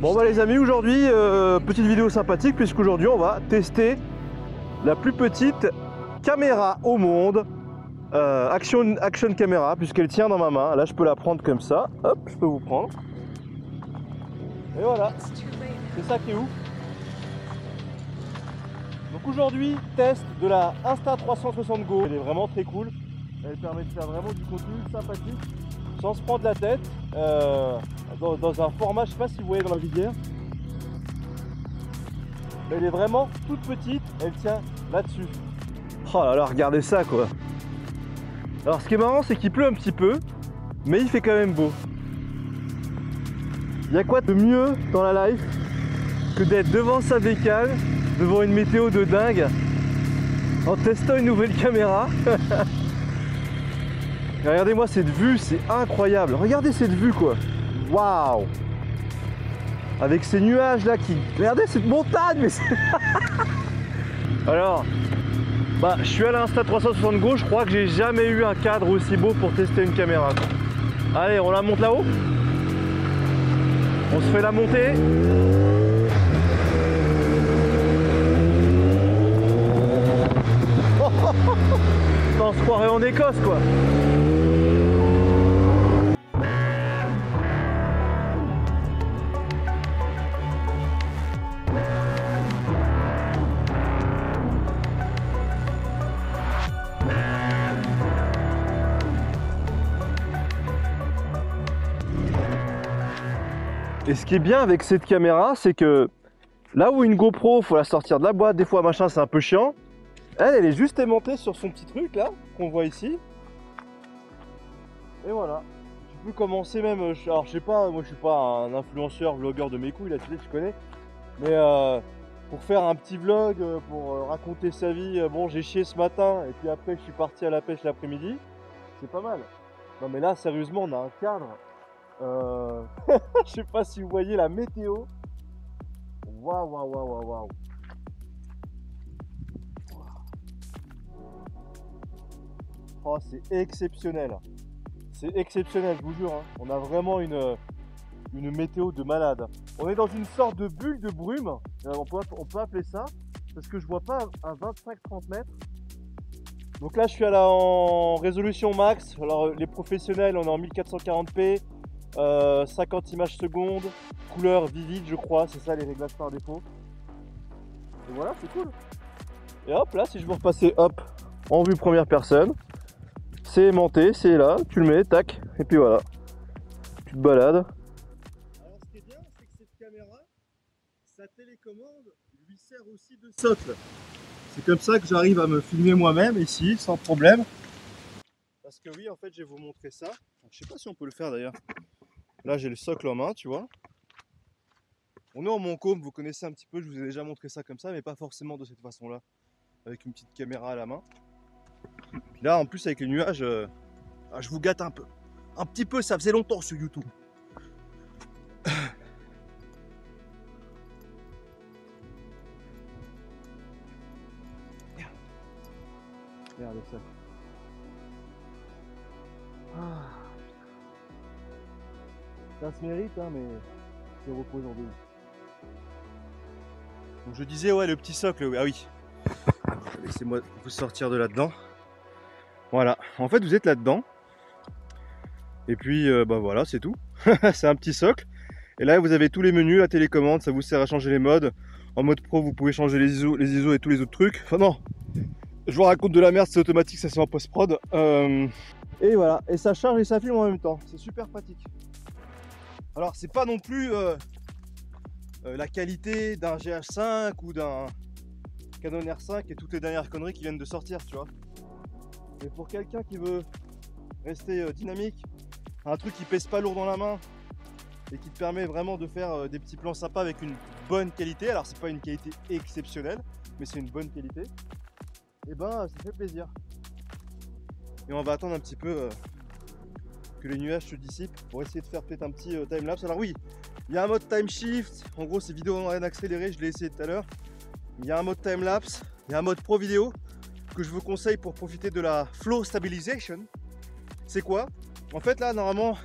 Bon bah les amis, aujourd'hui petite vidéo sympathique puisqu'aujourd'hui on va tester la plus petite caméra au monde, action caméra, puisqu'elle tient dans ma main. Là je peux la prendre comme ça, hop, je peux vous prendre. Et voilà, c'est ça qui est ouf. Donc aujourd'hui, test de la Insta360 Go. Elle est vraiment très cool, elle permet de faire vraiment du contenu sympathique sans se prendre la tête, dans un format, je sais pas si vous voyez dans la visière. Elle est vraiment toute petite, elle tient là-dessus. Oh là là, regardez ça quoi. Alors ce qui est marrant, c'est qu'il pleut un petit peu, mais il fait quand même beau. Il y a quoi de mieux dans la life que d'être devant sa bécane, devant une météo de dingue, en testant une nouvelle caméra. Regardez-moi cette vue, c'est incroyable. Regardez cette vue quoi. Waouh. Avec ces nuages là qui... Regardez cette montagne mais Alors, bah, je suis à l'Insta360 Go, je crois que j'ai jamais eu un cadre aussi beau pour tester une caméra. Allez, on la monte là-haut. On se fait la montée. On se croirait en Écosse quoi. Et ce qui est bien avec cette caméra, c'est que là où une GoPro, faut la sortir de la boîte, des fois machin, c'est un peu chiant. Elle est juste aimantée sur son petit truc là, qu'on voit ici. Et voilà. Tu peux commencer même, alors je sais pas, moi je suis pas un influenceur, vlogueur de mes couilles, là tu sais, tu connais. Mais pour faire un petit vlog, pour raconter sa vie, bon j'ai chié ce matin, et puis après je suis parti à la pêche l'après-midi, c'est pas mal. Non mais là sérieusement on a un cadre. Je sais pas si vous voyez la météo. Waouh, waouh, waouh, waouh, waouh. Oh, c'est exceptionnel. C'est exceptionnel, je vous jure. Hein. On a vraiment une météo de malade. On est dans une sorte de bulle de brume. On peut appeler ça. Parce que je vois pas à 25-30 mètres. Donc là, je suis en résolution max. Alors, les professionnels, on est en 1440p. 50 images secondes, couleur vivide je crois, c'est ça les réglages par défaut. Et voilà, c'est cool. Et hop, là si je veux repasser hop en vue première personne, c'est aimanté, c'est là, tu le mets, tac, et puis voilà, tu te balades. Alors ce qui est bien, c'est que cette caméra, sa télécommande lui sert aussi de socle. C'est comme ça que j'arrive à me filmer moi-même ici, sans problème. Parce que oui, en fait, je vais vous montrer ça. Je sais pas si on peut le faire d'ailleurs. Là, j'ai le socle en main, tu vois. On est en Montcôme, vous connaissez un petit peu, je vous ai déjà montré ça comme ça, mais pas forcément de cette façon-là. Avec une petite caméra à la main. Puis là, en plus, avec les nuages, je vous gâte un peu. Un petit peu, ça faisait longtemps sur YouTube. Regardez ça. Ah. Ça se mérite, hein, mais c'est reposant de ouf. Donc je disais, ouais, le petit socle, ah oui. Laissez-moi vous sortir de là-dedans. Voilà, en fait vous êtes là-dedans. Et puis, bah voilà, c'est tout. C'est un petit socle. Et là, vous avez tous les menus, la télécommande, ça vous sert à changer les modes. En mode pro, vous pouvez changer les ISO et tous les autres trucs. Enfin non, je vous raconte de la merde, c'est automatique, ça c'est en post-prod. Et voilà, et ça charge et ça filme en même temps. C'est super pratique. Alors c'est pas non plus la qualité d'un GH5 ou d'un Canon R5 et toutes les dernières conneries qui viennent de sortir, tu vois. Mais pour quelqu'un qui veut rester dynamique, un truc qui pèse pas lourd dans la main et qui te permet vraiment de faire des petits plans sympas avec une bonne qualité. Alors c'est pas une qualité exceptionnelle, mais c'est une bonne qualité. Et ben ça fait plaisir. Et on va attendre un petit peu que les nuages se dissipent pour essayer de faire peut-être un petit time-lapse. Alors oui, il y a un mode time shift, en gros c'est vidéo en accéléré, je l'ai essayé tout à l'heure. Il y a un mode time-lapse, il y a un mode pro vidéo que je vous conseille pour profiter de la flow stabilization. C'est quoi? En fait là normalement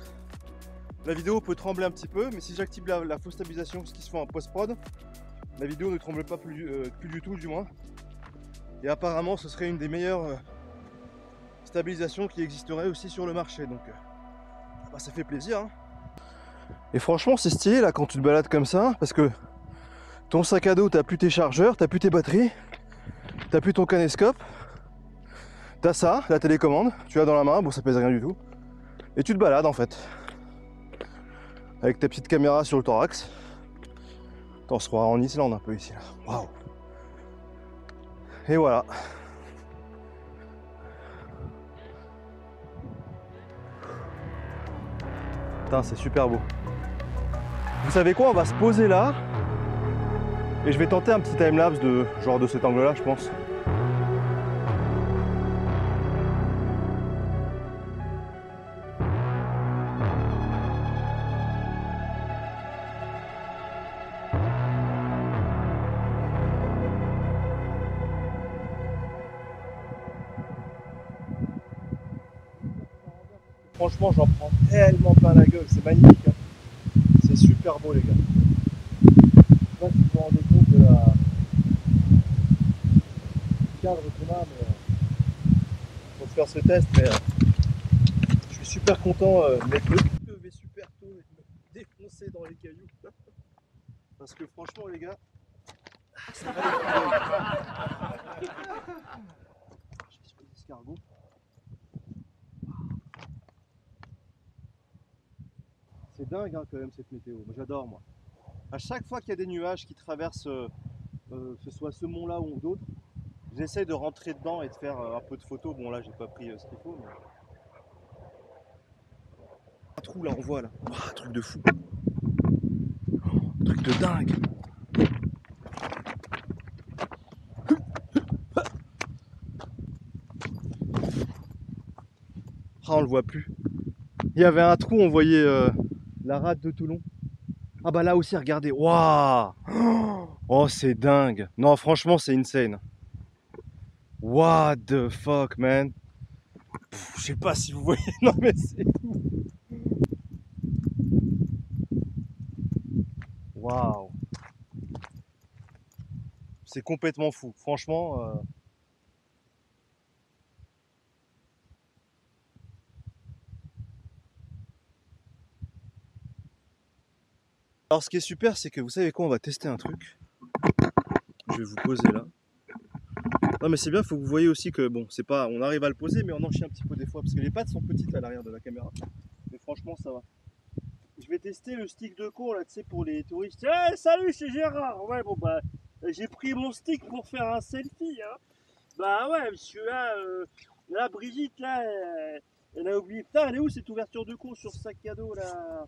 la vidéo peut trembler un petit peu, mais si j'active la fausse stabilisation, ce qui se fait en post-prod, la vidéo ne tremble pas plus du tout du moins. Et apparemment ce serait une des meilleures stabilisations qui existerait aussi sur le marché, donc bah, ça fait plaisir hein. Et franchement c'est stylé là quand tu te balades comme ça, parce que ton sac à dos, t'as plus tes chargeurs, t'as plus tes batteries, t'as plus ton caméscope, t'as ça, la télécommande, tu l'as dans la main, bon ça pèse rien du tout, et tu te balades en fait avec ta petite caméra sur le thorax. On se croira en Islande un peu ici là. Waouh. Et voilà. Putain, c'est super beau. Vous savez quoi, on va se poser là et je vais tenter un petit timelapse de genre de cet angle là je pense. Franchement, j'en prends tellement plein la gueule, c'est magnifique. Hein. C'est super beau, les gars. Je sais pas si vous vous rendez compte de la du cadre qu'on a, mais pour faire ce test, mais je suis super content de mettre le lever super tôt et de me défoncer dans les cailloux. Parce que franchement, les gars, c'est pas les je suis sur les escargots. C'est dingue hein, quand même cette météo, moi j'adore moi. À chaque fois qu'il y a des nuages qui traversent, que ce soit ce mont là ou d'autres, j'essaie de rentrer dedans et de faire un peu de photos. Bon là j'ai pas pris ce qu'il faut mais... Un trou là on voit là, oh, un truc de fou. Un truc de dingue. Ah on le voit plus. Il y avait un trou, on voyait la rade de Toulon. Ah bah là aussi regardez, waouh. Oh c'est dingue. Non franchement c'est insane. What the fuck man. Je sais pas si vous voyez, non mais c'est fou. Waouh. C'est complètement fou, franchement. Alors ce qui est super, c'est que vous savez quoi, on va tester un truc. Je vais vous poser là. Non mais c'est bien, faut que vous voyez aussi que bon, c'est pas, on arrive à le poser, mais on en chie un petit peu des fois parce que les pattes sont petites à l'arrière de la caméra. Mais franchement, ça va. Je vais tester le stick de con là, tu sais, pour les touristes. Hey, salut, c'est Gérard. Ouais, bon bah, j'ai pris mon stick pour faire un selfie. Hein. Bah ouais, parce que là, Brigitte là, elle a oublié. Putain, elle est où cette ouverture de con sur ce sac à dos là?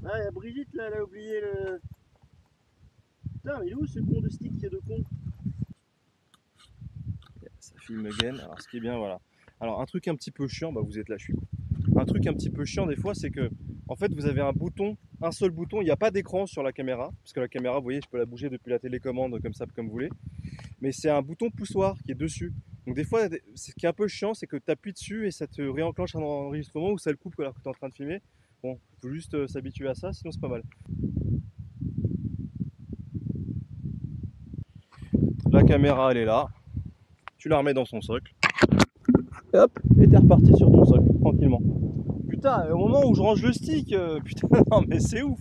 Ah, Brigitte là, elle a oublié le. Putain, mais il est où ce con de stick qui est de con? Ça filme again. Alors, ce qui est bien, voilà. Alors, un truc un petit peu chiant, bah vous êtes là, je suis. Un truc un petit peu chiant des fois, c'est que en fait, vous avez un bouton, un seul bouton. Il n'y a pas d'écran sur la caméra, parce que la caméra, vous voyez, je peux la bouger depuis la télécommande comme ça, comme vous voulez. Mais c'est un bouton poussoir qui est dessus. Donc des fois, ce qui est un peu chiant, c'est que tu appuies dessus et ça te réenclenche un enregistrement ou ça le coupe alors que tu es en train de filmer. Bon, il faut juste s'habituer à ça, sinon c'est pas mal. La caméra, elle est là. Tu la remets dans son socle. Et hop, et t'es reparti sur ton socle, tranquillement. Putain, au moment où je range le stick, putain, non mais c'est ouf.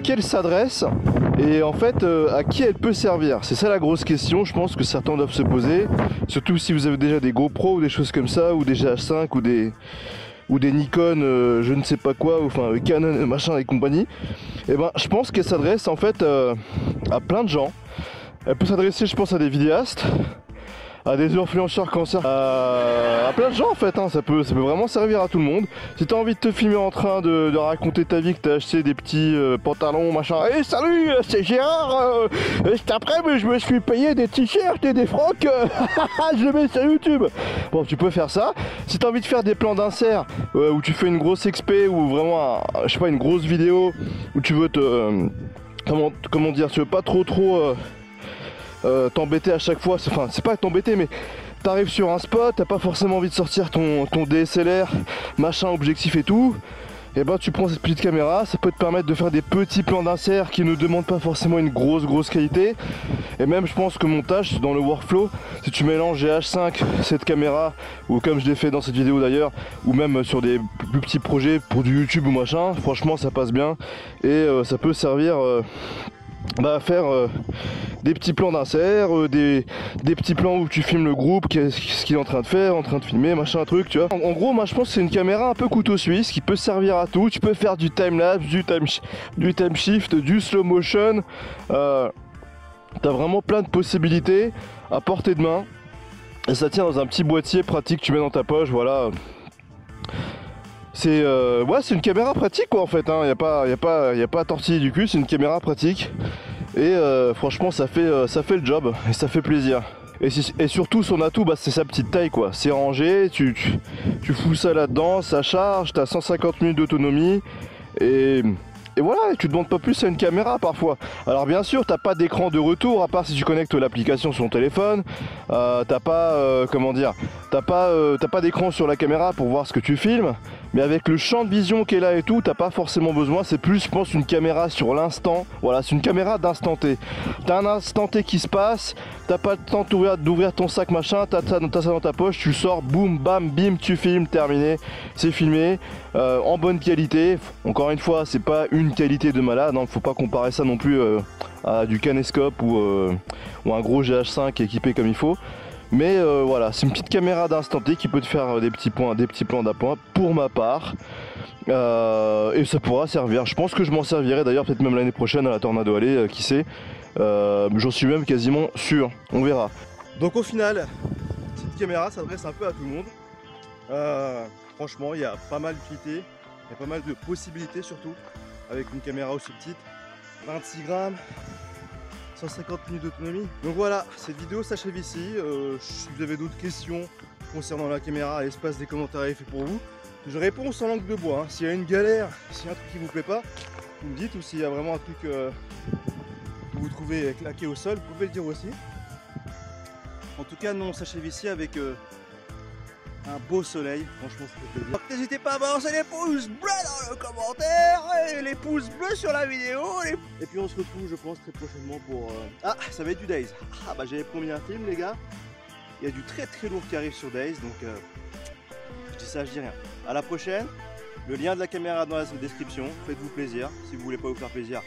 Elle s'adresse et en fait à qui elle peut servir, c'est ça la grosse question, je pense que certains doivent se poser, surtout si vous avez déjà des GoPro ou des choses comme ça, ou des GH5 ou des Nikon je ne sais pas quoi, ou enfin Canon machin et compagnie. Et ben je pense qu'elle s'adresse en fait à plein de gens. Elle peut s'adresser, je pense, à des vidéastes, à des influenceurs cancer, à plein de gens en fait, hein. Ça peut vraiment servir à tout le monde. Si t'as envie de te filmer en train de raconter ta vie, que t'as acheté des petits pantalons, machin, hey, salut, c'est Gérard, cet après-midi je me suis payé des t-shirts et des frocs, je le mets sur YouTube. Bon, tu peux faire ça. Si t'as envie de faire des plans d'insert, où tu fais une grosse expé, ou vraiment, je sais pas, une grosse vidéo, où tu veux te... comment dire, tu veux pas trop t'embêter à chaque fois, enfin c'est pas t'embêter, mais t'arrives sur un spot, t'as pas forcément envie de sortir ton DSLR, machin, objectif et tout, et ben tu prends cette petite caméra, ça peut te permettre de faire des petits plans d'insert qui ne demandent pas forcément une grosse qualité. Et même je pense que montage dans le workflow, si tu mélanges GH5, cette caméra, ou comme je l'ai fait dans cette vidéo d'ailleurs, ou même sur des plus petits projets pour du YouTube ou machin, franchement ça passe bien et ça peut servir à faire des petits plans d'insert, des petits plans où tu filmes le groupe, ce qu'il est en train de faire, en train de filmer, machin, truc, tu vois. En gros, moi je pense que c'est une caméra un peu couteau suisse qui peut servir à tout. Tu peux faire du time-lapse, du time shift, du slow motion. T'as vraiment plein de possibilités à portée de main. Et ça tient dans un petit boîtier pratique que tu mets dans ta poche, voilà. C'est ouais, c'est une caméra pratique quoi en fait, hein. Y a pas à tortiller du cul, c'est une caméra pratique. Et franchement ça fait le job et ça fait plaisir. Et surtout son atout, bah, c'est sa petite taille quoi. C'est rangé, tu fous ça là-dedans, ça charge, t'as 150 minutes d'autonomie et voilà, tu demandes pas plus à une caméra parfois. Alors bien sûr, t'as pas d'écran de retour, à part si tu connectes l'application sur ton téléphone. T'as pas, comment dire, t'as pas d'écran sur la caméra pour voir ce que tu filmes. Mais avec le champ de vision qui est là et tout, t'as pas forcément besoin. C'est plus, je pense, une caméra sur l'instant. Voilà, c'est une caméra d'instant T. T'as un instant T qui se passe, t'as pas le temps d'ouvrir ton sac machin, t'as ça dans ta poche, tu sors, boum, bam, bim, tu filmes, terminé. C'est filmé, en bonne qualité. Encore une fois, c'est pas une qualité de malade, hein. Faut pas comparer ça non plus à du Canescope ou un gros GH5 équipé comme il faut. Mais voilà, c'est une petite caméra d'instant T qui peut te faire des petits plans d'appoint pour ma part. Et ça pourra servir. Je pense que je m'en servirai d'ailleurs peut-être même l'année prochaine à la Tornado Alley, qui sait. J'en suis même quasiment sûr, on verra. Donc au final, cette caméra s'adresse un peu à tout le monde. Franchement, il y a pas mal d'utilité, il y a pas mal de possibilités surtout avec une caméra aussi petite. 26 grammes. 150 minutes d'autonomie. Donc voilà, cette vidéo s'achève ici. Si vous avez d'autres questions concernant la caméra, l'espace des commentaires est fait pour vous. Je réponds sans langue de bois, hein. S'il y a une galère, s'il y a un truc qui vous plaît pas, vous me dites, ou s'il y a vraiment un truc que vous trouvez claqué au sol, vous pouvez le dire aussi. En tout cas, nous on s'achève ici avec un beau soleil, franchement ça fait plaisir. Donc n'hésitez pas à balancer les pouces bleus dans le commentaire, et les pouces bleus sur la vidéo. Et puis on se retrouve je pense très prochainement pour... Ah, ça va être du Days. Ah bah j'avais promis un film les gars. Il y a du très lourd qui arrive sur Days, donc je dis ça, je dis rien. À la prochaine, le lien de la caméra dans la description, faites-vous plaisir. Si vous voulez pas vous faire plaisir,